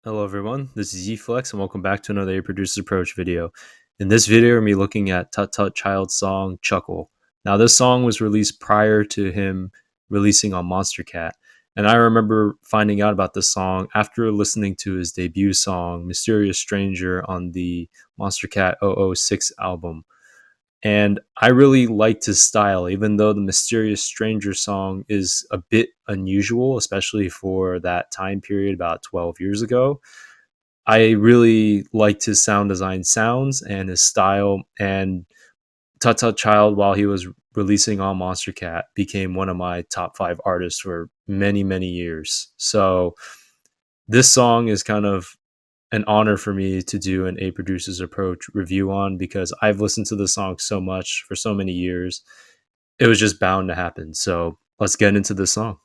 Hello everyone, this is Eflex and welcome back to another A Producer's Approach video. In this video, we're going to be looking at Tut Tut Child's song, Chuckle. Now this song was released prior to him releasing on Monster Cat, and I remember finding out about this song after listening to his debut song, Mysterious Stranger, on the Monster Cat 006 album. And I really liked his style, even though the Mysterious Stranger song is a bit unusual, especially for that time period about 12 years ago. I really liked his sound design sounds and his style. And Tut Tut Child, while he was releasing on Monster Cat, became one of my top five artists for many, many years. So this song is kind of an honor for me to do an A Producer's Approach review on because I've listened to the song so much for so many years. It was just bound to happen. So let's get into the song.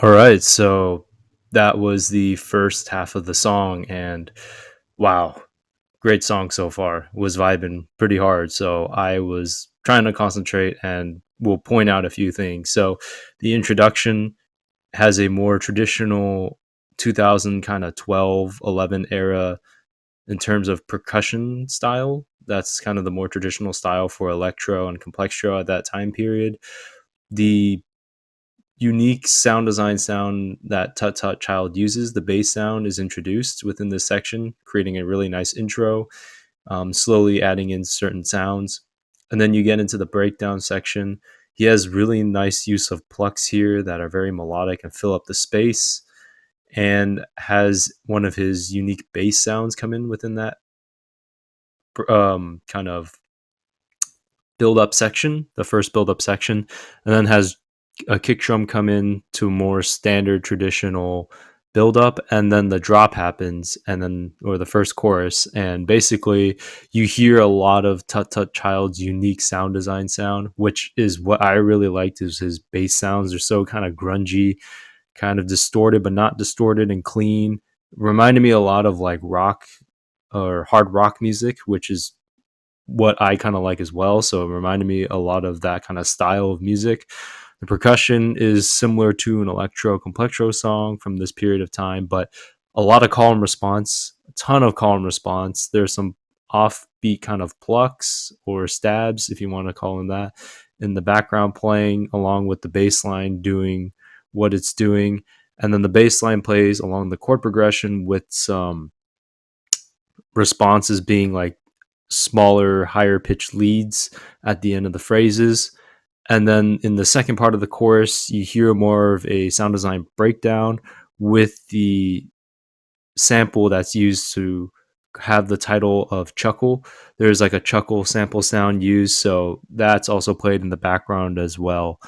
All right, so that was the first half of the song, and wow, great song so far. Was vibing pretty hard, so I was trying to concentrate and will point out a few things. So, the introduction has a more traditional 2000 kind of 12, 11 era in terms of percussion style. That's kind of the more traditional style for electro and complextro at that time period. The unique sound design sound that Tut Tut Child uses, the bass sound, is introduced within this section, creating a really nice intro. slowly adding in certain sounds. And then you get into the breakdown section. He has really nice use of plucks here that are very melodic and fill up the space, and has one of his unique bass sounds come in within that kind of build up section, the first build up section, and then has a kick drum come in to more standard traditional build up, and then the drop happens, and then or the first chorus, and basically you hear a lot of Tut Tut Child's unique sound design sound, which is what I really liked. Is his bass sounds are so kind of grungy, kind of distorted but not distorted and clean. Reminded me a lot of like rock or hard rock music, which is what I kind of like as well. So it reminded me a lot of that kind of style of music. The percussion is similar to an electro complextro song from this period of time, but a lot of call and response, a ton of call and response. There's some offbeat kind of plucks or stabs, if you want to call them that, in the background playing along with the bass line doing what it's doing. And then the bass line plays along the chord progression with some responses being like smaller, higher pitched leads at the end of the phrases. And then in the second part of the chorus, you hear more of a sound design breakdown with the sample that's used to have the title of Chuckle. There's like a Chuckle sample sound used, so that's also played in the background as well.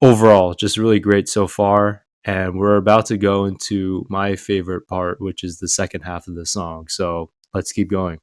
Overall, just really great so far. And we're about to go into my favorite part, which is the second half of the song. So let's keep going.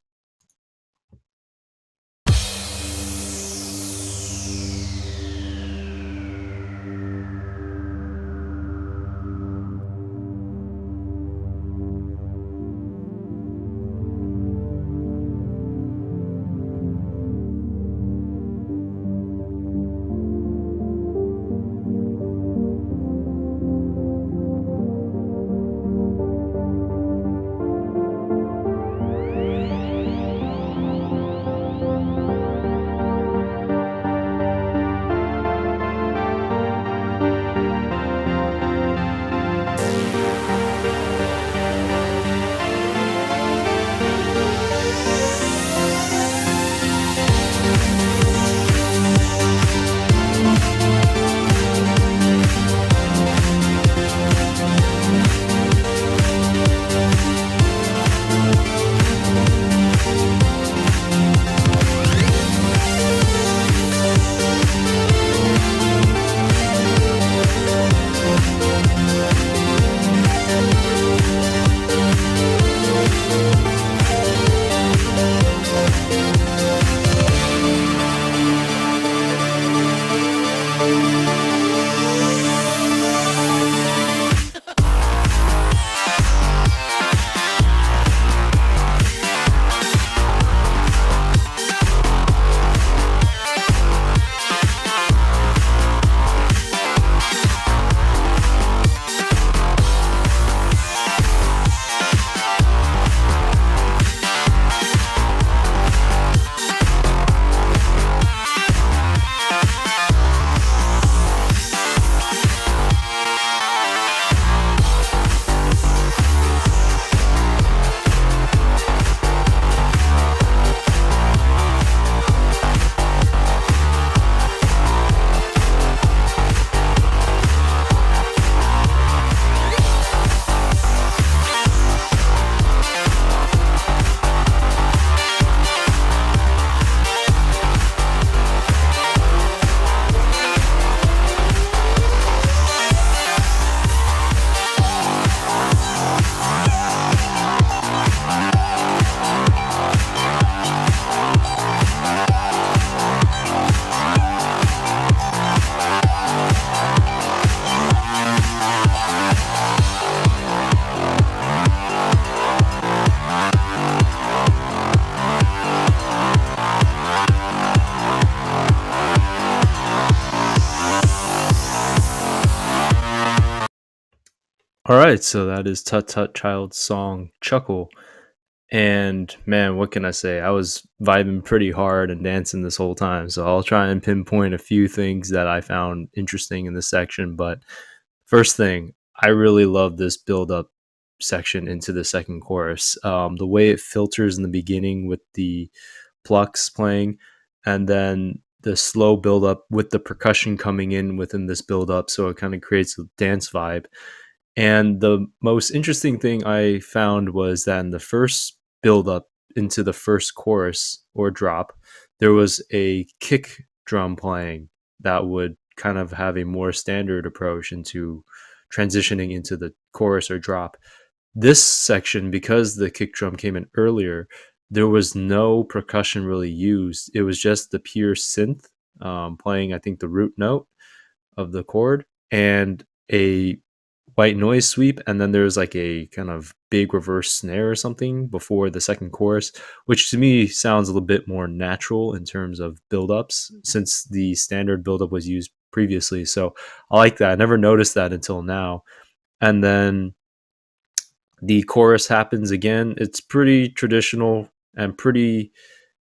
All right, so that is Tut Tut Child's song Chuckle. And man, what can I say? I was vibing pretty hard and dancing this whole time. So I'll try and pinpoint a few things that I found interesting in this section. But first thing, I really love this build up section into the second chorus. The way it filters in the beginning with the plucks playing, and then the slow build up with the percussion coming in within this build up, so it kind of creates a dance vibe. And the most interesting thing I found was that in the first build up into the first chorus or drop, there was a kick drum playing that would kind of have a more standard approach into transitioning into the chorus or drop. This section, because the kick drum came in earlier, there was no percussion really used. It was just the pure synth playing, I think, the root note of the chord and a white noise sweep, and then there's like a kind of big reverse snare or something before the second chorus, which to me sounds a little bit more natural in terms of buildups since the standard buildup was used previously. So I like that. I never noticed that until now. And then the chorus happens again. It's pretty traditional and pretty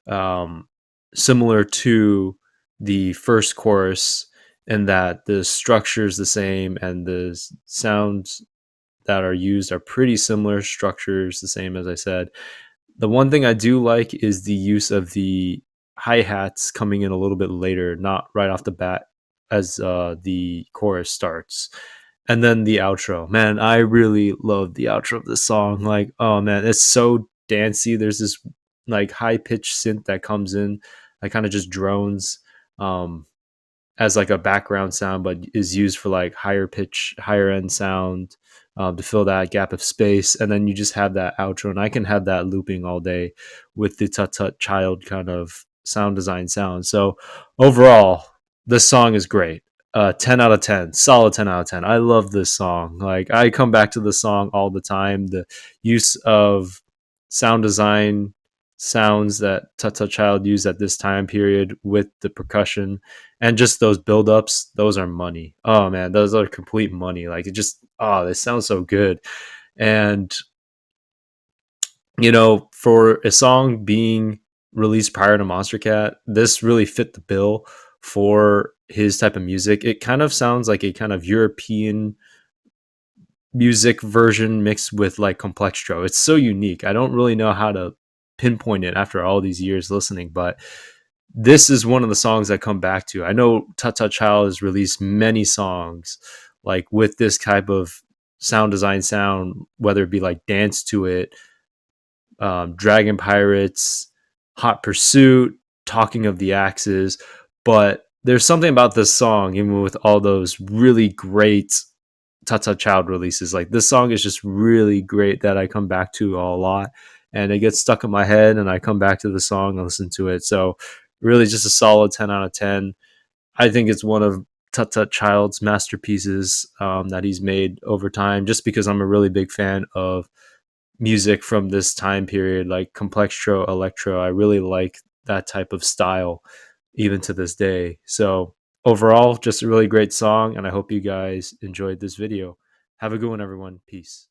um, similar to the first chorus in that the structure is the same and the sounds that are used are pretty similar. Structures the same, as I said. The one thing I do like is the use of the hi-hats coming in a little bit later, not right off the bat as the chorus starts. And then the outro. Man, I really love the outro of this song. Like, oh man, it's so dancey. There's this like high pitched synth that comes in, that kind of just drones. As like a background sound, but is used for like higher pitch, higher end sound to fill that gap of space. And then you just have that outro, and I can have that looping all day with the Tut Tut Child kind of sound design sound. So overall, this song is great. 10 out of 10, solid 10 out of 10. I love this song. Like I come back to this song all the time. The use of sound design sounds that Tut Tut Child used at this time period with the percussion and just those buildups, those are money. Oh man, those are complete money. Like it just, oh, this sounds so good. And for a song being released prior to Monster Cat, this really fit the bill for his type of music. It kind of sounds like a kind of European music version mixed with like complextro. It's so unique. I don't really know how to pinpoint it after all these years listening, but this is one of the songs I come back to. I know Tut Tut Child has released many songs like with this type of sound design sound, whether it be like Dance to It, Dragon Pirates, Hot Pursuit, Talking of the Axes. But there's something about this song, even with all those really great Tut Tut Child releases. Like this song is just really great that I come back to a lot, and it gets stuck in my head, and I come back to the song and listen to it. So really, just a solid 10 out of 10. I think it's one of Tut Tut Child's masterpieces that he's made over time. Just because I'm a really big fan of music from this time period, like complextro, electro. I really like that type of style, even to this day. So overall, just a really great song, and I hope you guys enjoyed this video. Have a good one, everyone. Peace.